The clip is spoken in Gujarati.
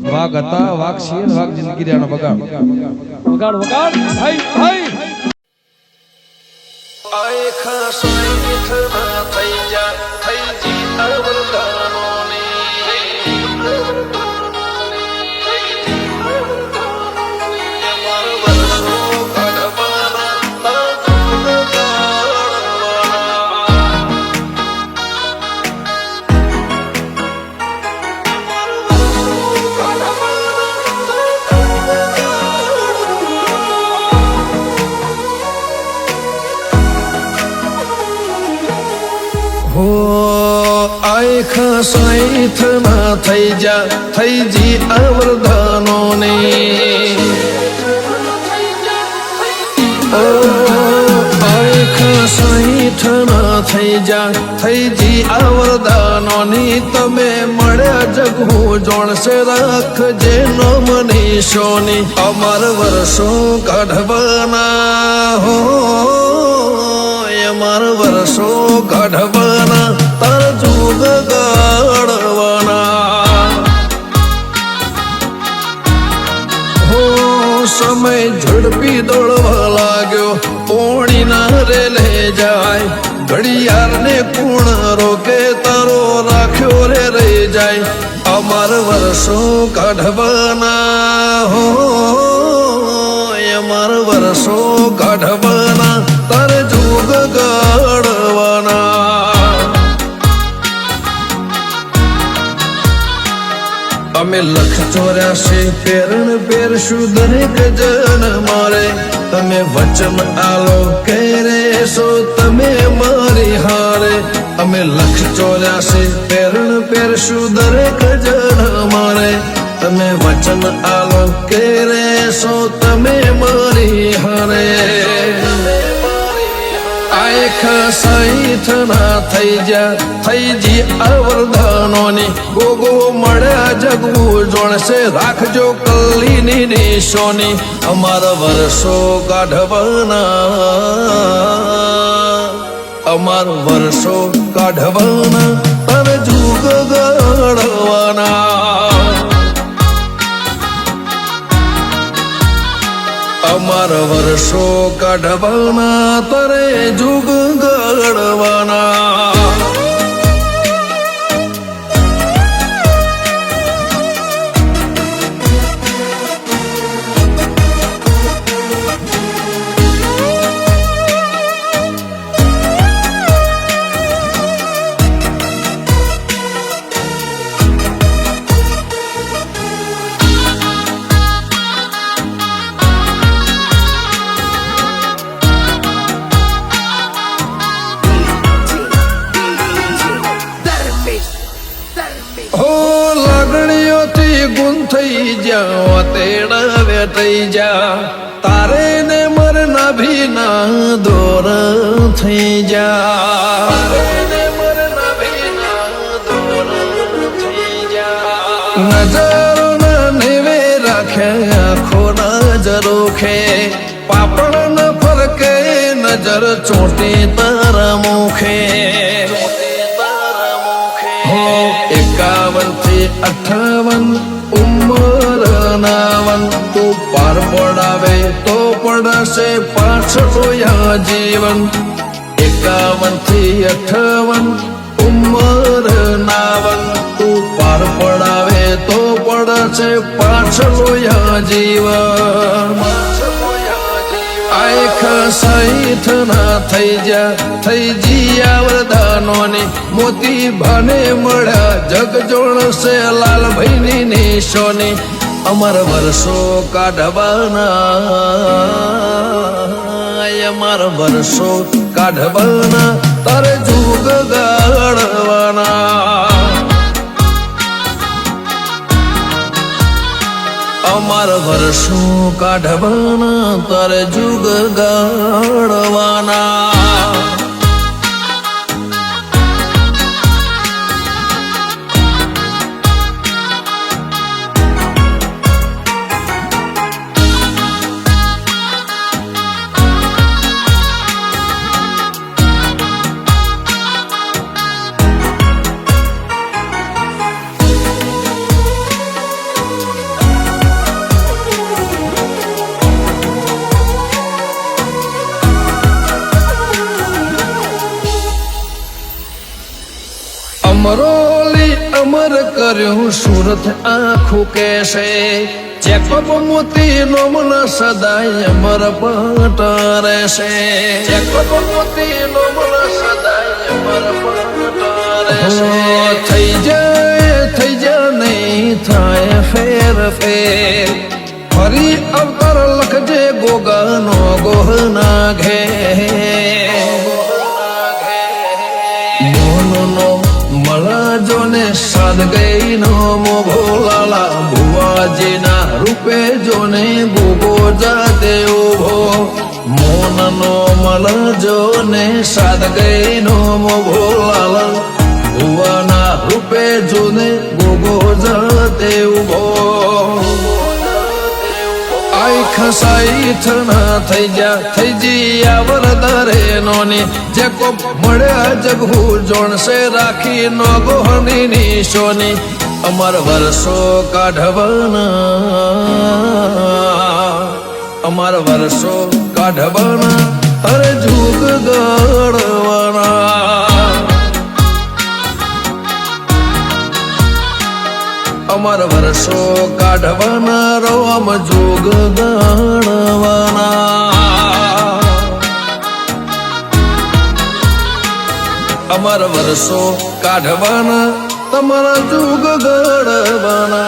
વાઘ હતા, વાઘ શિર, વાઘ જિંદગી રહ્યા બગાડ વગાડ વગાડ ભાઈ ભાઈ આય ખાસાઈ મિથના થઈ જા થઈ જી અવરદાનો ને હો આય ખાસાઈ થના થઈ જા થઈ જી અવરદાનો ને આય ખાસાઈ થના થઈ જા થઈ જી અવરદાનો ની તમે મળ્યા જગવું જોણશે રાખજે નો મનીષોની અમર વર્ષો કાઢવાના હો અમર વર્ષો કાઢવાના તાર જુગ ગાળવાના હો સમય ઝડપી દોડવા લાગ્યો પોણી ના રે લે જાય ઘડિયાળ ને કુણ રોકે તારો રાખ્યો રે રહી જાય અમર વર્ષો કાઢવાના હો અમર વર્ષો કાઢવાના તારે જુગ ગાળવાના અમે 184 પેરણ પહેરશું દરેક જન મારે તમે વચન આલો કે રેશો તમે મારી હારે અમે 184 પેરણ પહેરશું દરેક જન મારે તમે વચન આલો કે રેશો તમે મારી હારે આય ખાસાઈ થના થઈ જા થઈ જી અવરદાનોની ગોગો મળ્યા જગવું જોણશે રાખજો કલ્લીની નિશોની અમારા વર્ષો કાઢવાના અમાર વર્ષો કાઢવાના તને જુગ ગાળવાના અમર વર્ષો કાઢવાના તરે જુગ ગાળવાના હો લાગણીઓથી ગુમ થઈ જા તેડા વેટાઈ જા તારે ને મર નાભી ના દોર થઈ જા નજરો ના નેવે રાખે આખો નજરો ખે પાપડ ન ફરકે નજર ચોટી તારા મુખે 51 થી 58 ઉંમર નાવન તું પાર પડાવે તો પડશે પાછો યા જીવન 51 થી 58 ઉંમર નાવન તું પાર પડાવે તો પડશે પાછો યા જીવન આય ખાસાઈ થના થઈ જા થઈ જી અવરદાનોની મોતી ભાને મળ્યા જગ જોણશે લાલભાઈની નિશોની અમર વર્ષો કાઢવાના અમર વર્ષો કાઢવાના તારે જુગ ગાળવાના અમર વર્ષો કાઢવાના તારે જુગ ગાળવાના કરોલી અમર કર્યું સુરત આખું કેશે જેકોબ મોતી નોમન સદાય અમર પટ રહેશે જેકોબ મોતી નોમન સદાય અમર પટ રહેશે થઈ જાય નહીં થાય ફેર ફેર ફરી અવતાર લખજે ગોગાનો ગોહના ઘે મોનનો મળજો ને સાદગઈ નો મોભોલાલા ભુવાજીના રૂપે જોને ગોગો જાતે ઉભો મોનનો મળજો ને સાદગઈ નો મોભોલાલા ભુવાના રૂપે જોને ગોગો જાતે ઉભો આઈ ખસાઈ થના થઈ જી આવર દરે નોની જે કો મળ્યા જગહુ જોણશે રાખી નો ગોહની નિશોની અમર વર્ષો કાઢવાના અરે જુગ ગળવાના અમર વર્ષો કાઢવાના રોમ જોગ ગણવાના અમર વર્ષો કાઢવાના તમારા જોગ ગણવાના